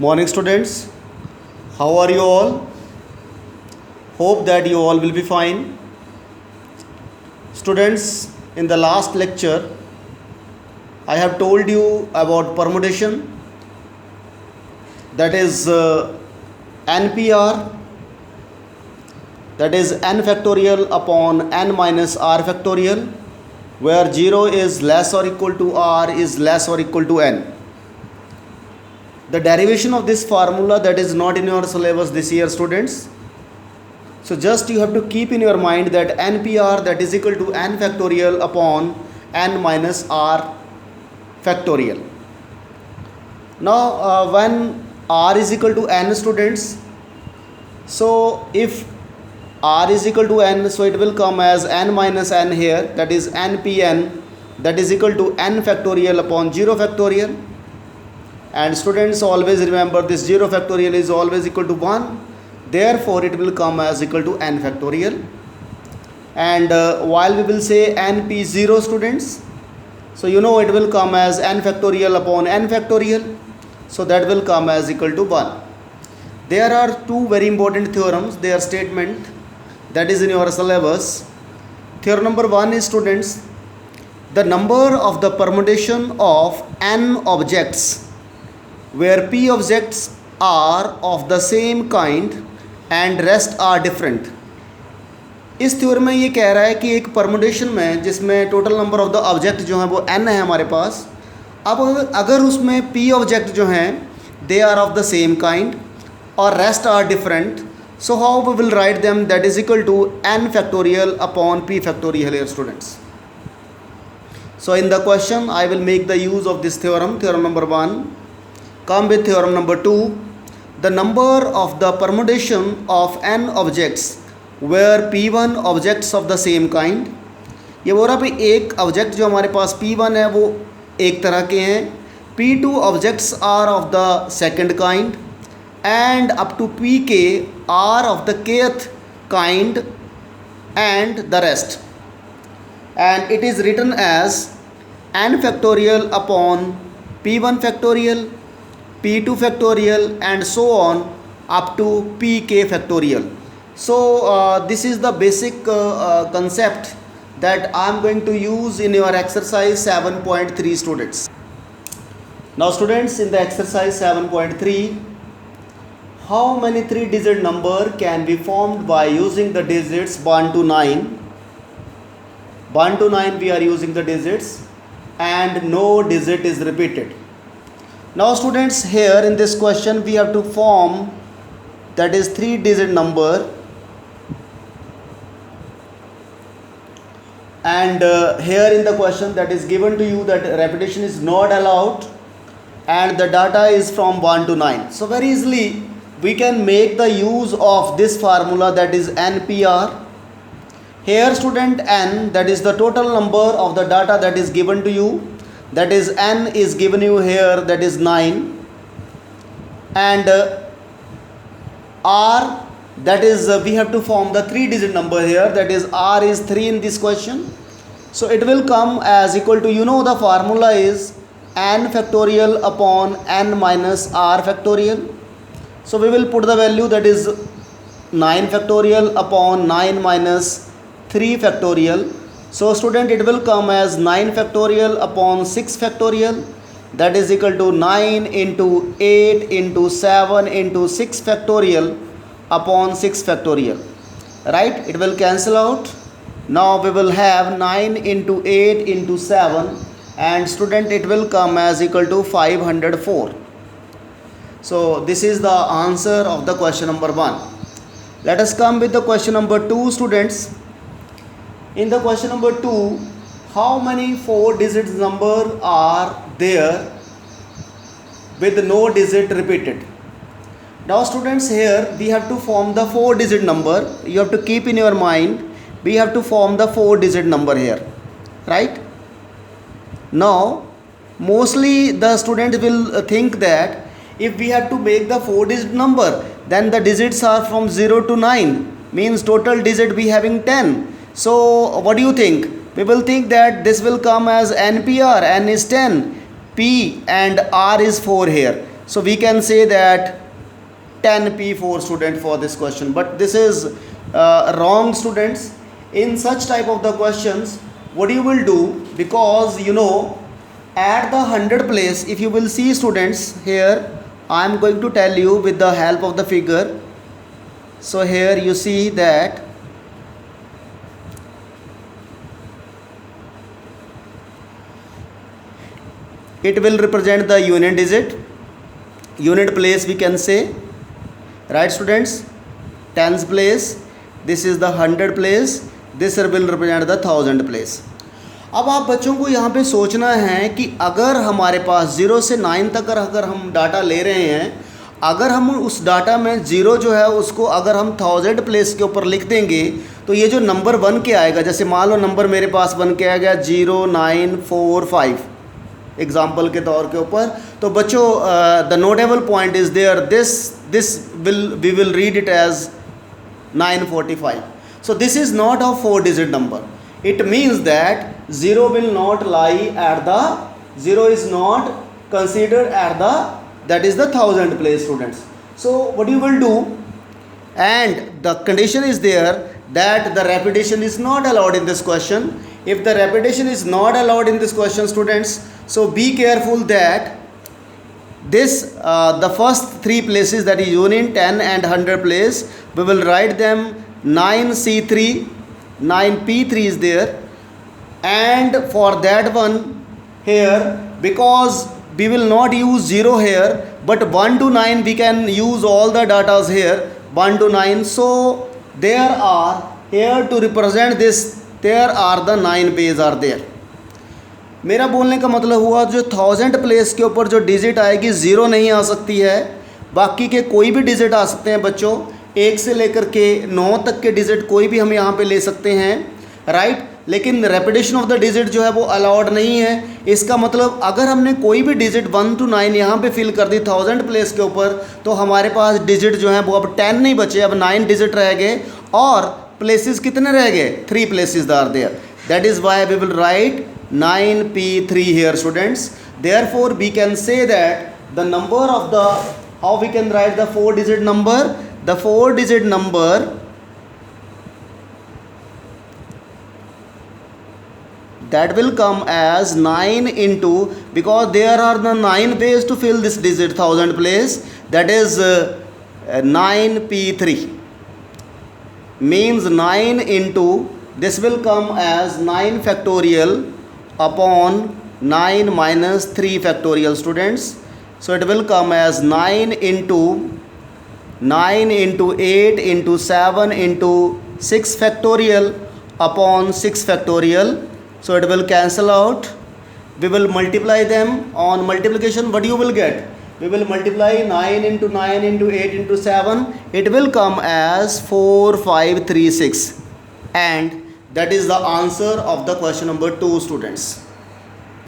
Morning students, how are you all? Hope that you all will be fine. Students, in the last lecture I have told you about permutation, that is NPR, that is n factorial upon n minus r factorial, where 0 is less or equal to r is less or equal to n. The derivation of this formula that is not in your syllabus this year, students. So just you have to keep in your mind that NPR, that is equal to n factorial upon n minus r factorial. Now when r is equal to n, students, so if r is equal to n, so it will come as n minus n here, that is npn, that is equal to n factorial upon 0 factorial. And students, always remember this 0 factorial is always equal to 1, therefore it will come as equal to n factorial. And while we will say np0, students, so you know it will come as n factorial upon n factorial, so that will come as equal to 1. There are two very important theorems, their statement that is in your syllabus. Theorem number 1 is, students, the number of the permutation of n objects where p objects are of the same kind and rest are different. इस theorem में ये कह रहा है कि एक permutation में जिसमें total number of the object जो है वो n है हमारे पास, अब अगर उसमें p ऑब्जेक्ट जो हैं they are of the same kind और rest are different, so how we will write them, that is equal to n factorial upon p factorial here, students. So in the question I will make the use of this theorem, theorem number 1. Come with theorem number 2. The number of the permutation of n objects where p1 objects of the same kind, ये बोल रहा भाई एक object जो हमारे पास p1 है वो एक तरह के हैं, p2 objects are of the second kind and up to pk are of the kth kind and the rest, and it is written as n factorial upon p1 factorial, p2 factorial and so on up to pk factorial. So this is the basic concept that I am going to use in your exercise 7.3, students. Now students, in the exercise 7.3, how many 3-digit number can be formed by using the digits 1 to 9? 1 to 9 we are using the digits and no digit is repeated. Now students, here in this question we have to form, that is 3-digit number, and here in the question that is given to you that repetition is not allowed and the data is from 1 to 9. So very easily we can make the use of this formula, that is NPR. Here student, n, that is the total number of the data that is given to you, that is n is given you here, that is 9, and r, that is we have to form the 3-digit number here, that is r is 3 in this question, so it will come as equal to, you know the formula is n factorial upon n minus r factorial. So we will put the value, that is 9 factorial upon 9 minus 3 factorial. So student, it will come as 9 factorial upon 6 factorial, that is equal to 9 into 8 into 7 into 6 factorial upon 6 factorial, right? It will cancel out. Now we will have 9 into 8 into 7, and student, it will come as equal to 504. So this is the answer of the question number 1. Let us come with the question number 2, students. In the question number 2, how many 4-digit number are there with no digit repeated? Now students, here we have to form the 4-digit number. You have to keep in your mind, we have to form the 4-digit number here, right? Now mostly the student will think that if we have to make the 4-digit number, then the digits are from 0 to 9, means total digit we having 10. So what do you think? We will think that this will come as NPR, N is 10, P and R is 4 here. So we can say that 10p for student for this question, but this is wrong, students. In such type of the questions, what you will do, because you know at the 100 place, if you will see, students, here I am going to tell you with the help of the figure. So here you see that it will represent the unit place, we can say, right students? Tens place, this is the 100 place, this will represent the 1000 place. अब आप बच्चों को यहाँ पे सोचना है कि अगर हमारे पास 0 से 9 तक अगर हम डाटा ले रहे हैं, अगर हम उस डाटा में 0 जो है उसको अगर हम 1000 प्लेस के ऊपर लिख देंगे तो ये जो नंबर बन के आएगा, जैसे मान लो नंबर मेरे पास बन के आ गया 0945 एग्जाम्पल के तौर के ऊपर, तो बच्चों the notable point is there, this we will read it as 945. So this is not a 4-digit number. It means that 0 will not lie at the 0 is not considered at the, that is the 1000 place, students. So what you will do, and the condition is there that the repetition is not allowed in this question. If the repetition is not allowed in this question, students, so be careful that this the first three places, that is union 10 and 100 place, we will write them 9C3, 9P3 is there, and for that one here, because we will not use 0 here, but 1 to 9 we can use all the datas here, 1 to 9. So there are here to represent this, there are the 9 pays are there. मेरा बोलने का मतलब हुआ जो 1000 place के ऊपर जो digit आएगी 0 नहीं आ सकती है, बाकी के कोई भी डिजिट आ सकते हैं बच्चों, 1 से लेकर के 9 तक के डिजिट कोई भी हम यहाँ पे ले सकते हैं, राइट. लेकिन रेपिटेशन ऑफ द डिजिट जो है वो अलाउड नहीं है. इसका मतलब अगर हमने कोई भी डिजिट 1 to 9 यहाँ पे फिल कर दी 1000 प्लेस के ऊपर, तो हमारे पास डिजिट जो है वो अब 10 नहीं बचे, अब 9 डिजिट रह गए, और प्लेसेस कितने रह गए, 3 places are there. That is why we will write 9P3 here, students. Therefore we can say that the number of the, how we can write the 4-digit number, the 4-digit number that will come as 9 into, because there are the 9 ways to fill this digit 1000 place, that is 9P3 means 9 into, this will come as 9 factorial upon 9 minus 3 factorial, students. So it will come as 9 into 8 into 7 into 6 factorial upon 6 factorial. So it will cancel out. We will multiply them on multiplication. What you will get? We will multiply 9 into 9 into 8 into 7. It will come as 4536. And that is the answer of the question number 2, students.